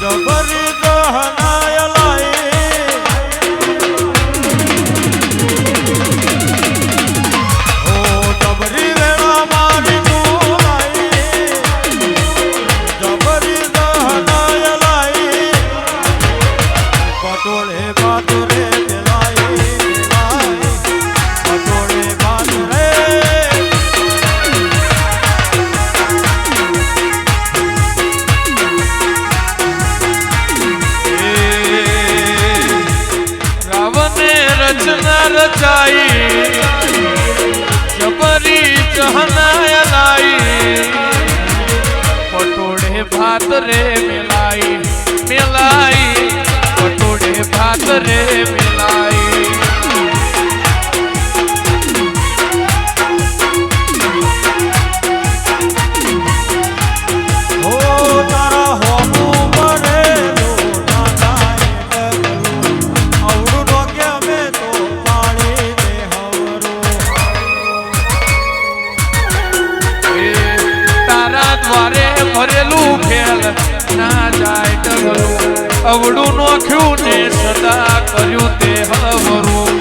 જબરી દહનાય લાઈ ઓ જબરી વેળા મારી તું લાઈ જબરી દહનાય લાઈ પટોળે પાતરે રચના રચાઈ જબરી ચહનાય લાઈ પટોળે ભાત રે મેલાઈ મેલાઈ પટોળે ભાત રે મેલાઈ ઓ તારા હોમું ભરેલું ફેલ ના જાય ડગલું અવડું નોખ્યું ને સદા કર્યું તે હવરું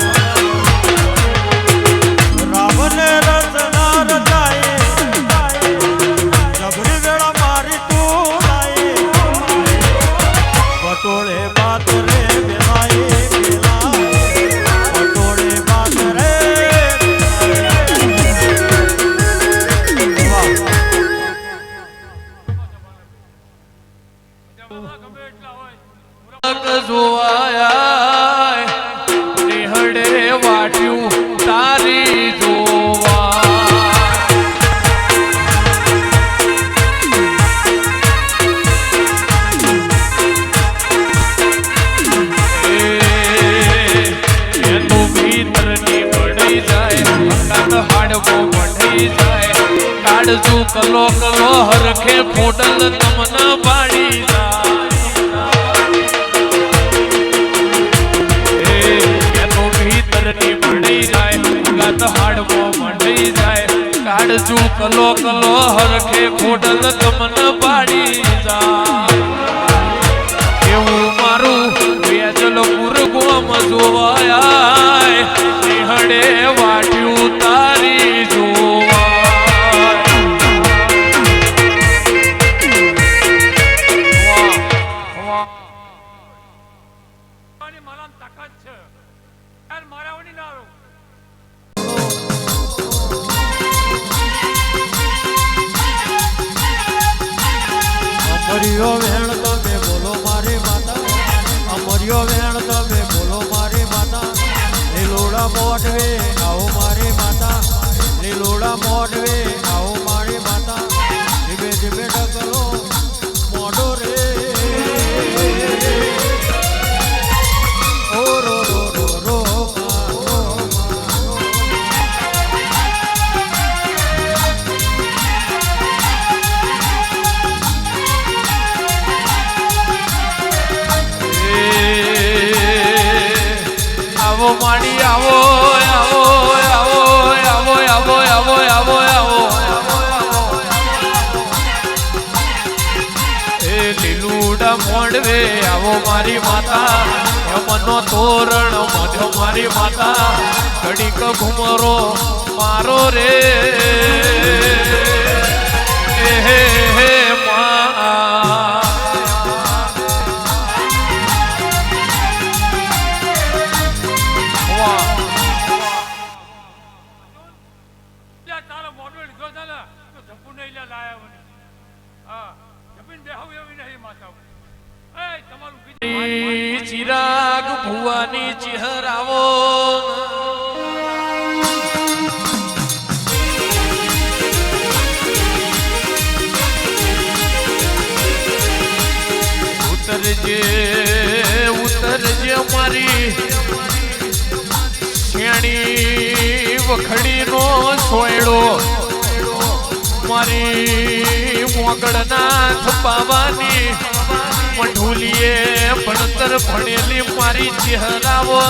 રાવને રચના રચાય જબરી વેળા મારી તું લાઈ પટોળે બાત રે મેલાઈ પટોળે બાત રે જોવાય નિહળે વાટ્યું તારી જોવા એનું ભીતરની પડી જાય કાન હાડવો પડી જાય કાળજુ કલો કલો હરખે ફોટલ તમને પાડી જાય હાડવો મંડી જાય કાળજુ કલો કલો હરખે ફોડલ તમન પાડી જાય એવું મારું વેજલ પુરગોમ જોવાય નિહળે વાટ્યું તારી જોવાય મારા તાકાત છે યાર મારાવની ના અમરિયો વેણ તમે બોલો મારી માતા અમરિયો વેણ તમે બોલો મારી માતા લીલોડા મોઢવે આવો મારી માતા લીલોડા મોઢવે આવો મારી માતા ધીમે ધીમે ડગલો મોઢો રે ઓ રો રો રો રો આવો માડી આવો આવો આવો આવો આવો આવો આવો આવો એ લીલુડા મોડવે આવો મારી માતા મનો તોરણ મધ્યો મારી માતા ઘડીક ઘુમરો મારો રે હે હે મા ચિરાગ ભુવાની ચહેરાવો ઉતરજે મારી શેણી વખડી નો સોયડો મારી મોગળના થપાવાની મઢુલીએ ભણતર ભણેલી મારી ચહેરાવો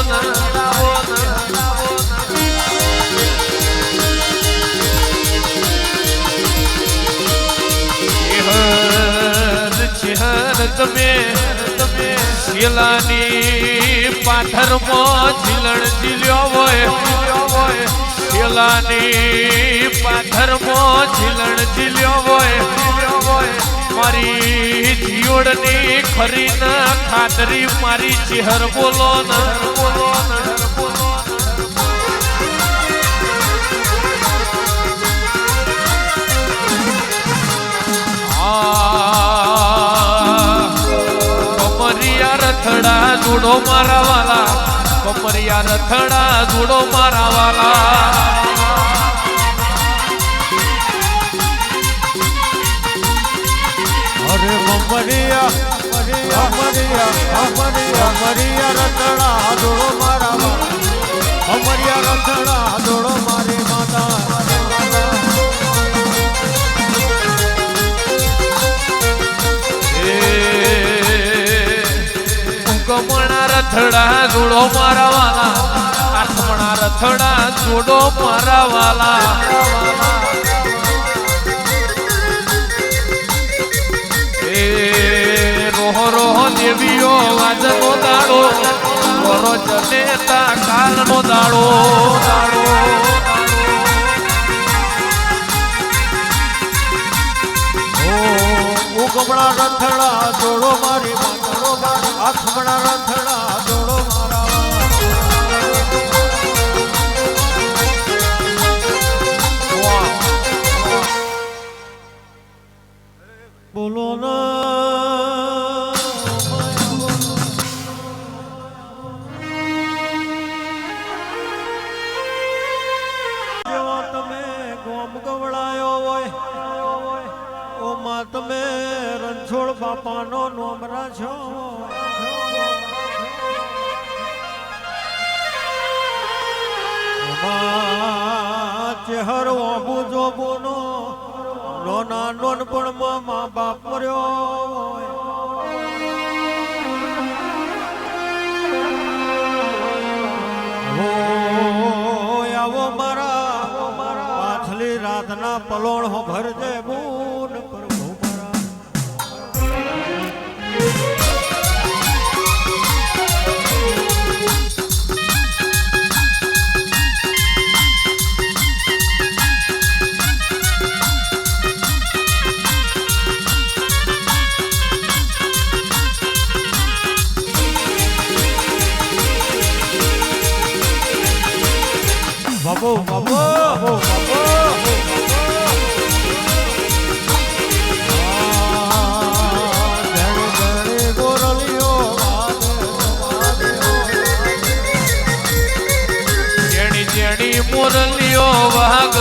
ચહેર તમે શેલાની પાથરમાં ઝીલણ ઝીલ્યો હોય શેલાની પાથરમાં ઝીલણ ઝીલ્યો હોય મારી જીવડની ખરી ના ખાતરી મારી ચહેર બોલો કમરિયા રથડા જોડો મારા વાલા કમરિયા રથડા જોડો મારા વાલા અરે મમરિયા રતડા દોડો મારા વાલા મમરિયા રતડા દોડો મારી માતા કમણા રથડા જોડો મારા વાલા આઠમણા રથડા જોડો મારા વાલા રોહો રોહો દેવીઓ વાજનો દાડો રોહો જનેતા કાલનો દાડો ઉગમણા રથડા જોડો મારી માતા આઠમણા રથડા જોડો મારા બોલો ના જેવા તમે ગોમ ગવડાયો હોય ઓમાં તમે રણછોડ બાપાનો નોમરા છો ચહેર ઓબુ જોબુનો નોના નોનપણમાં મા બાપ મર્યો આવો મારા પાછલી રાતના પલોણ હો ભરજે બૂન પ્રભુ મારા બાબો જેણી મોરલીઓ વાગ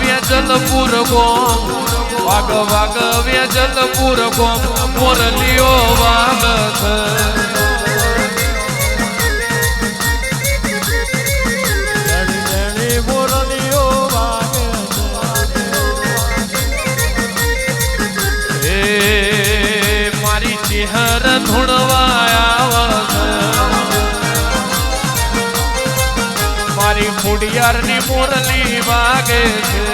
વેજલપુર ગોમ વાગ વેજલપુર ગોમ મોરલીઓ વાગ મોરલીઓ વાગે મારી ચહેર ધૂણવા મારી ખોડિયારની મોરલી વાગે છે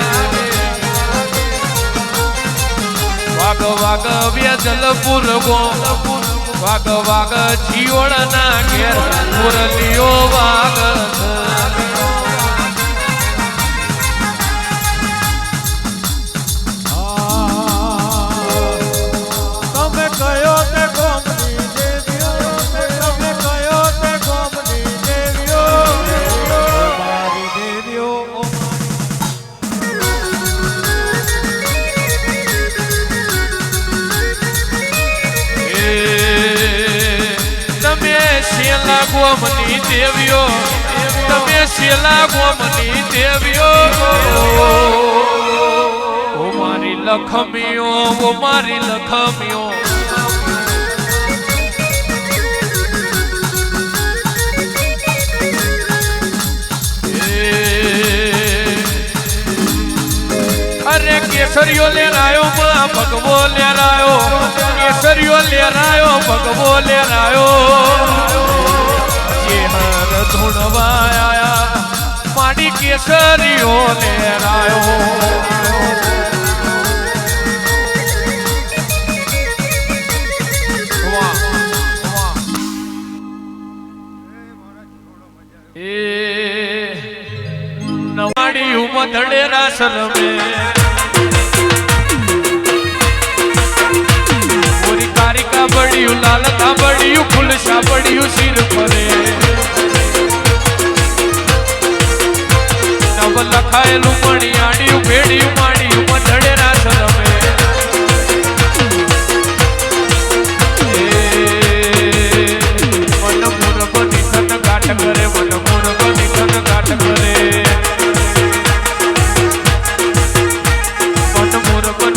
વાગ વેજલપુર ગોમ વાગ જીવડના ઘેર મોરલીઓ વાગ તમે કયો તે ગોમની દેવીઓ તમે કયો તે ગોમની દેવીઓ મારી દેવીઓ તમે શેલા ગોમની દેવીઓ તમે શેલા ગોમની દેવીઓ ઓ મારી લખમીઓ ઓ મારી લખમીઓ અરે કેસરીઓ લેરાયો માં ભગવો લેરાયો કેસરીઓ ભગવો લેરાયો જે હર ધૂણવાયા માડી કેસરીઓ લેરાયો નવાડી ઉમદડે રાસ રમે ઓરી કારી કાબડિયું લાલ કાબડિયું ફૂલ સાબડિયું સિર ફરે નવ લખાયેલું મણિયાડિયું ભેડિયું માડિયું ઉમદડે રાસ રમે મન મૂર્ખ નિધન ગાટ કરે મન મૂર્ખ નિધન ગાટ કરે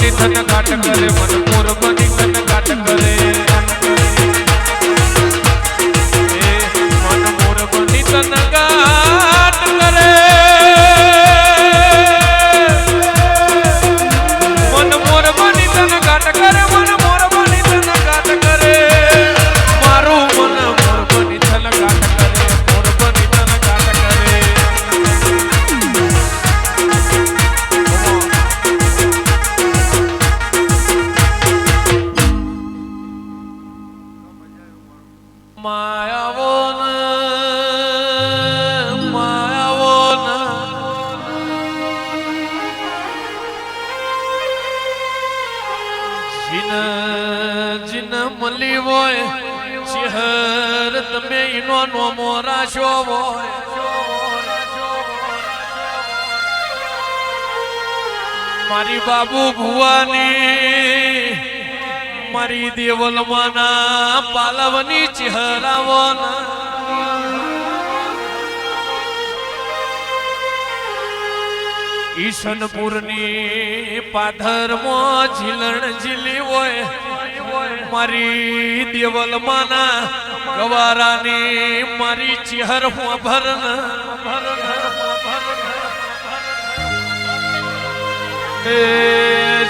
નિધન ગાટ કરે મન મૂર્ખ નિધન ગાટ કરે મન મૂર્ખ નિધન ગાટ કરે મન મૂર્ખ નિધન ગાટ કરે મન મૂર્ખ નિધન ગાટ કરે મારું મન મૂર્ખ નિધન ગાટ કરે મૂર્ખ નિધન ગાટ કરે જીન મળી હોય ચહેર તમે ઈનો નો મોરાશો હોય મારી બાબુ ભુવાની મારી દેવલમાના પાલવની ચહેરાવના ઈશનપુરની પાધરમાં ઝીલણ ઝીલી હોય મારી દેવલમાના ગવારાની મારી ચહેર ભરન એ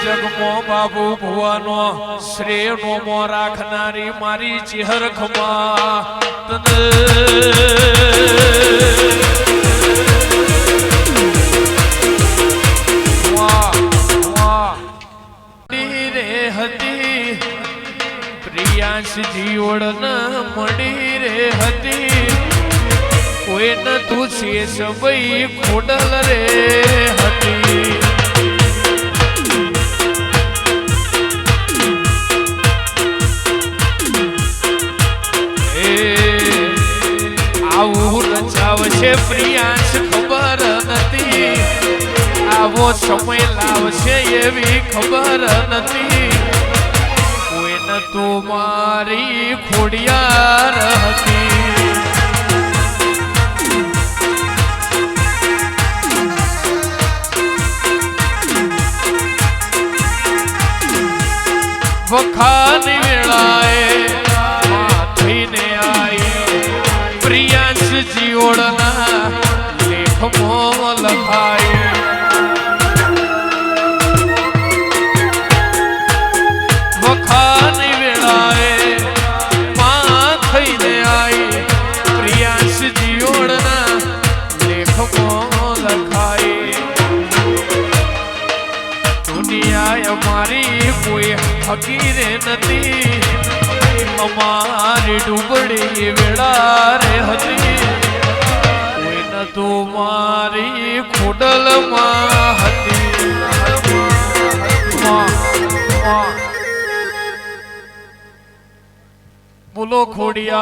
જગમો બાબુ ભુવાનો શ્રેયનો મો રાખનારી મારી ચહેર ખમા તને જીવડ મળી રે હતી કોઈ ન તું છે સબઈ ખોડલ રે હતી આવું રચાવશે પ્રિયાંશ ખબર નથી આવો સમય લાવશે એવી ખબર નથી તો મારી ખોડિયાર હતી વખાની વેળાએ માથીને આવી પ્રિયાંશ જીવડના લેખમાં લખાય વખાની વેળાએ માથીને આવી પ્રિયાંશ જીવડના લેખમાં લખાય દુનિયા અમારી કોઈ હકીરે નથી અમારી ડૂબડી વેળા રે હતી કોઈ ન તો મારી ખોડલમાં હતી બોલો ખોડિયા